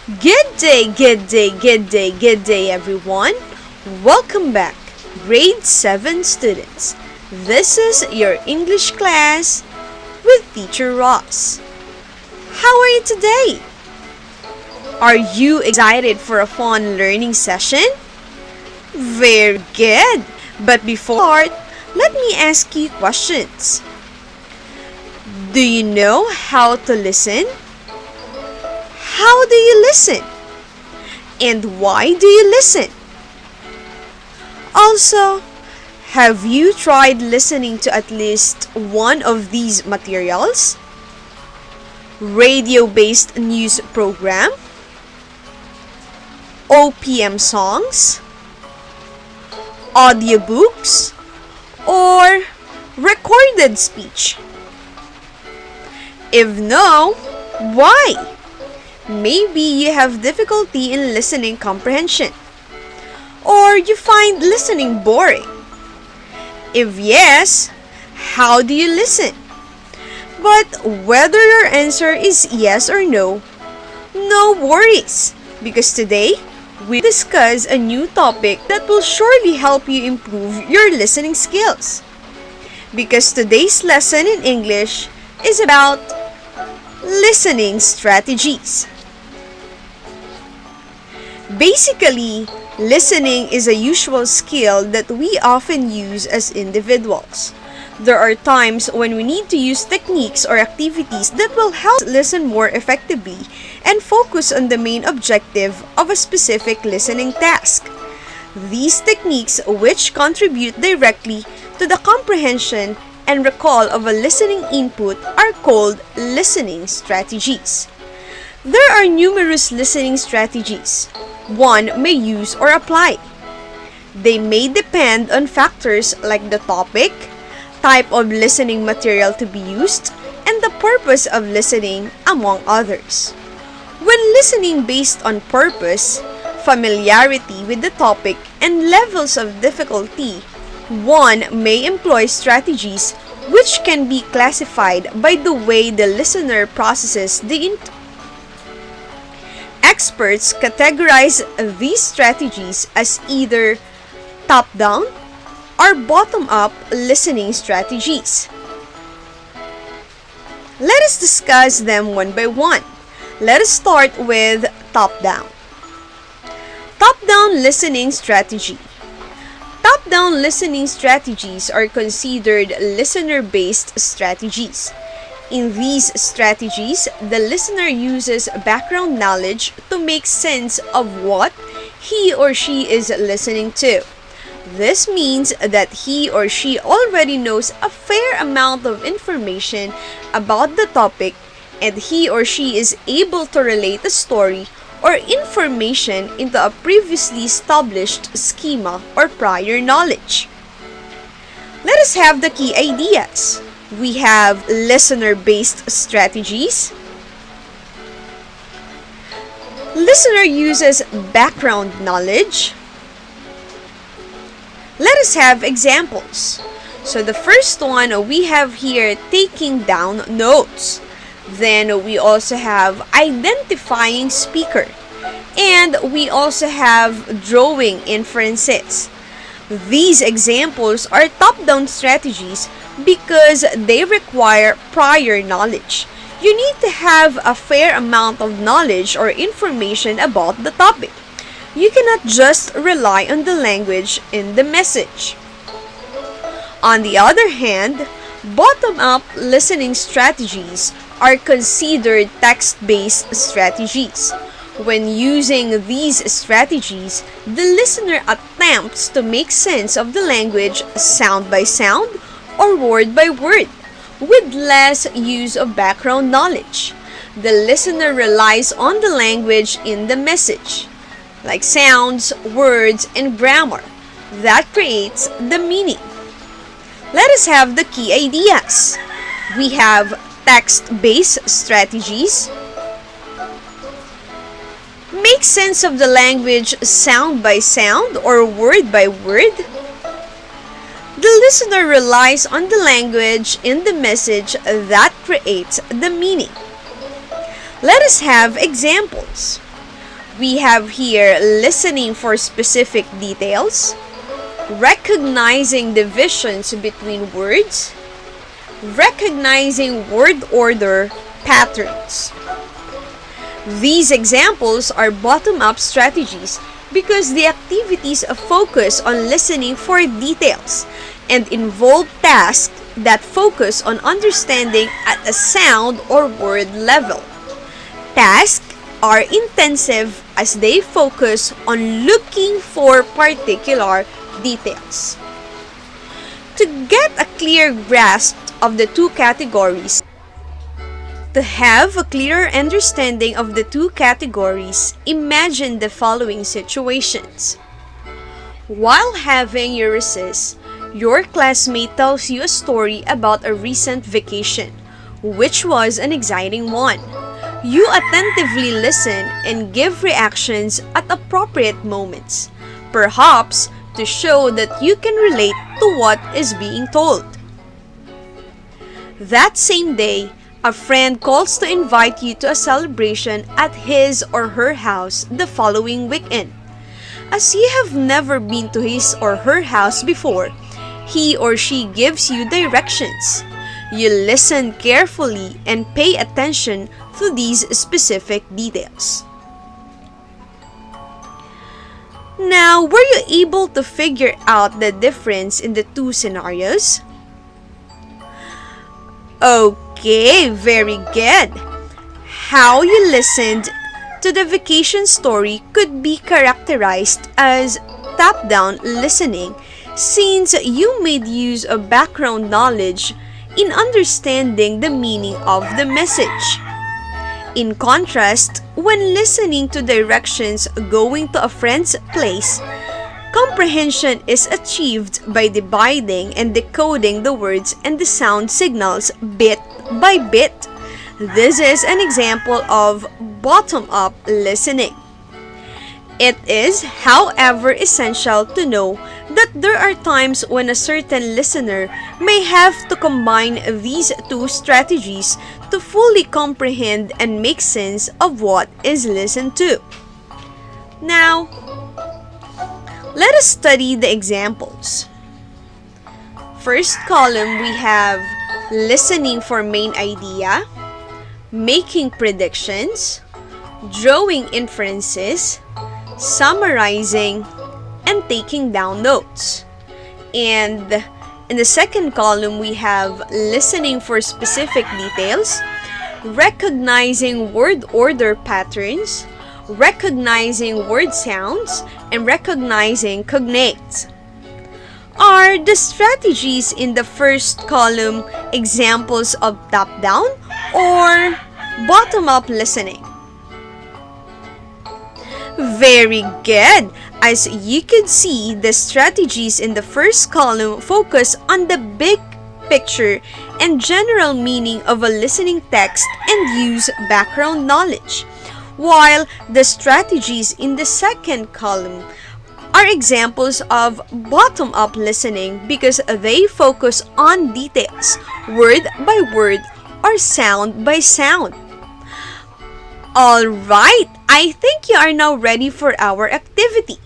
Good day, good day, good day, good day, everyone. Welcome back, grade 7 students. This is your English class with Teacher Ross. How are you today? Are you excited for a fun learning session? Very good. But before we start, let me ask you questions. Do you know how to listen? How do you listen? And why do you listen? Also, have you tried listening to at least one of these materials? Radio-based news program, OPM songs, audiobooks, or recorded speech? If no, why? Maybe you have difficulty in listening comprehension, or you find listening boring. If yes, how do you listen? But whether your answer is yes or no, no worries, because today we discuss a new topic that will surely help you improve your listening skills. Because today's lesson in English is about listening strategies. Basically, listening is a usual skill that we often use as individuals. There are times when we need to use techniques or activities that will help us listen more effectively and focus on the main objective of a specific listening task. These techniques, which contribute directly to the comprehension and recall of a listening input, are called listening strategies. There are numerous listening strategies one may use or apply. They may depend on factors like the topic, type of listening material to be used, and the purpose of listening, among others. When listening based on purpose, familiarity with the topic, and levels of difficulty, one may employ strategies which can be classified by the way the listener processes the input. Experts categorize these strategies as either top-down or bottom-up listening strategies. Let us discuss them one by one. Let us start with top-down. Top-down listening strategy. Top-down listening strategies are considered listener-based strategies. In these strategies, the listener uses background knowledge to make sense of what he or she is listening to. This means that he or she already knows a fair amount of information about the topic, and he or she is able to relate a story or information into a previously established schema or prior knowledge. Let us have the key ideas. We have listener-based strategies. Listener uses background knowledge. Let us have examples. So the first one we have here, taking down notes. Then we also have identifying speaker. And we also have drawing inferences. These examples are top-down strategies because they require prior knowledge. You need to have a fair amount of knowledge or information about the topic. You cannot just rely on the language in the message. On the other hand, bottom-up listening strategies are considered text-based strategies. When using these strategies, the listener attempts to make sense of the language sound by sound or word by word, with less use of background knowledge. The listener relies on the language in the message, like sounds, words, and grammar. That creates the meaning. Let us have the key ideas. We have text-based strategies. Make sense of the language sound by sound or word by word. The listener relies on the language in the message that creates the meaning. Let us have examples. We have here listening for specific details, recognizing divisions between words, recognizing word order patterns. These examples are bottom-up strategies because the activities focus on listening for details and involve tasks that focus on understanding at a sound or word level. Tasks are intensive as they focus on looking for particular details. To get a clear grasp of the two categories, imagine the following situations. While having your recess, your classmate tells you a story about a recent vacation, which was an exciting one. You attentively listen and give reactions at appropriate moments, perhaps to show that you can relate to what is being told. That same day, a friend calls to invite you to a celebration at his or her house the following weekend. As you have never been to his or her house before, he or she gives you directions. You listen carefully and pay attention to these specific details. Now, were you able to figure out the difference in the two scenarios? Okay, very good. How you listened to the vacation story could be characterized as top-down listening, since you made use of background knowledge in understanding the meaning of the message. In contrast, when listening to directions going to a friend's place, comprehension is achieved by dividing and decoding the words and the sound signals bit by bit. This is an example of bottom-up listening. It is, however, essential to know that there are times when a certain listener may have to combine these two strategies to fully comprehend and make sense of what is listened to. Now, let us study the examples. First column, we have listening for main idea, making predictions, drawing inferences, summarizing, and taking down notes. And in the second column, we have listening for specific details, recognizing word order patterns, recognizing word sounds, and recognizing cognates. Are the strategies in the first column examples of top-down or bottom-up listening? Very good! As you can see, the strategies in the first column focus on the big picture and general meaning of a listening text and use background knowledge, while the strategies in the second column are examples of bottom-up listening because they focus on details, word by word or sound by sound. Alright, I think you are now ready for our activity.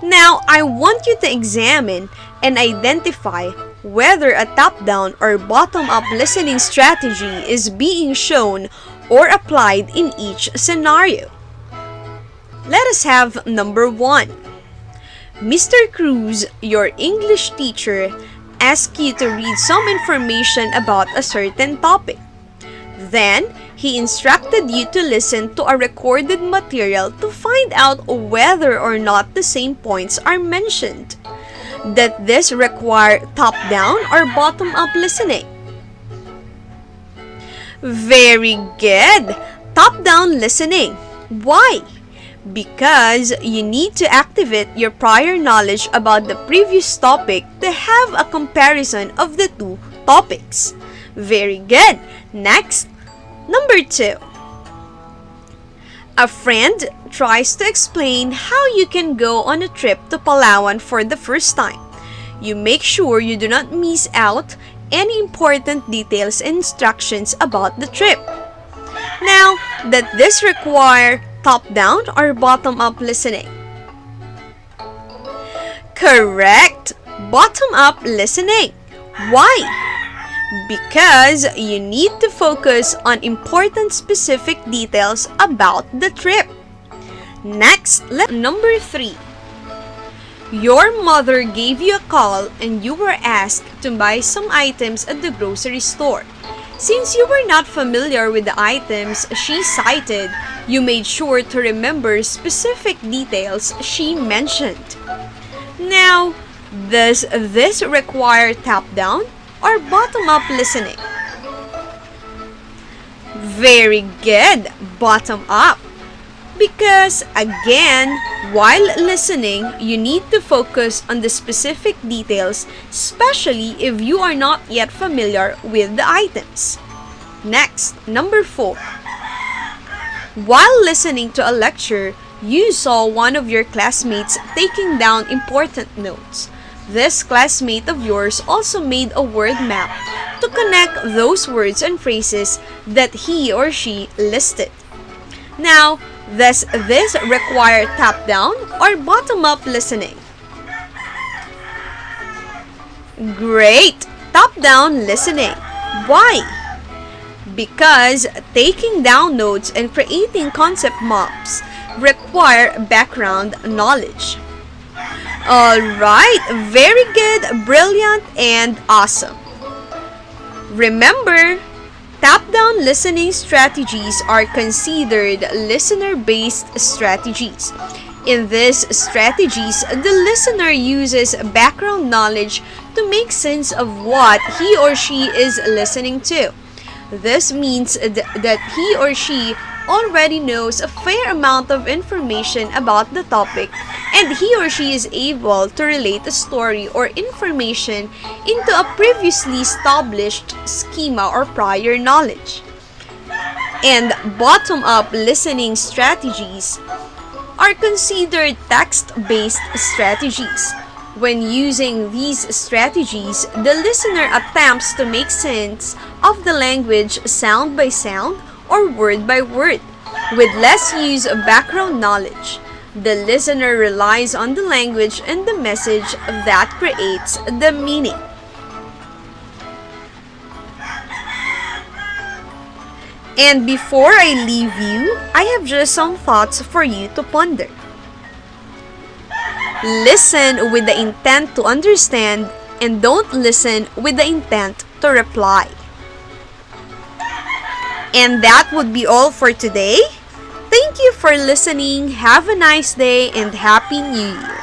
Now, I want you to examine and identify whether a top-down or bottom-up listening strategy is being shown or applied in each scenario. Let us have number 1. Mr. Cruz, your English teacher, asks you to read some information about a certain topic. Then, he instructed you to listen to a recorded material to find out whether or not the same points are mentioned. Does this require top-down or bottom-up listening? Very good! Top-down listening. Why? Because you need to activate your prior knowledge about the previous topic to have a comparison of the two topics. Very good! Next, number 2. A friend tries to explain how you can go on a trip to Palawan for the first time. You make sure you do not miss out any important details and instructions about the trip. Now, that this require top-down or bottom-up listening? Correct! Bottom-up listening. Why? Because you need to focus on important specific details about the trip. Next, number 3. Your mother gave you a call and you were asked to buy some items at the grocery store. Since you were not familiar with the items she cited, you made sure to remember specific details she mentioned. Now, does this require top-down or bottom-up listening? Very good, bottom-up. Because, again, while listening, you need to focus on the specific details, especially if you are not yet familiar with the items. Next, number 4. While listening to a lecture, you saw one of your classmates taking down important notes. This classmate of yours also made a word map to connect those words and phrases that he or she listed. Now, does this require top-down or bottom-up listening? Great! Top-down listening. Why? Because taking down notes and creating concept maps require background knowledge. Alright, very good, brilliant, and awesome. Remember, top-down listening strategies are considered listener-based strategies. In these strategies, the listener uses background knowledge to make sense of what he or she is listening to. This means that he or she already knows a fair amount of information about the topic, and he or she is able to relate a story or information into a previously established schema or prior knowledge. And bottom-up listening strategies are considered text-based strategies. When using these strategies, the listener attempts to make sense of the language sound by sound or word by word, with less use of background knowledge. The listener relies on the language and the message that creates the meaning. And before I leave you, I have just some thoughts for you to ponder. Listen with the intent to understand and don't listen with the intent to reply. And that would be all for today. Thank you for listening. Have a nice day and Happy New Year.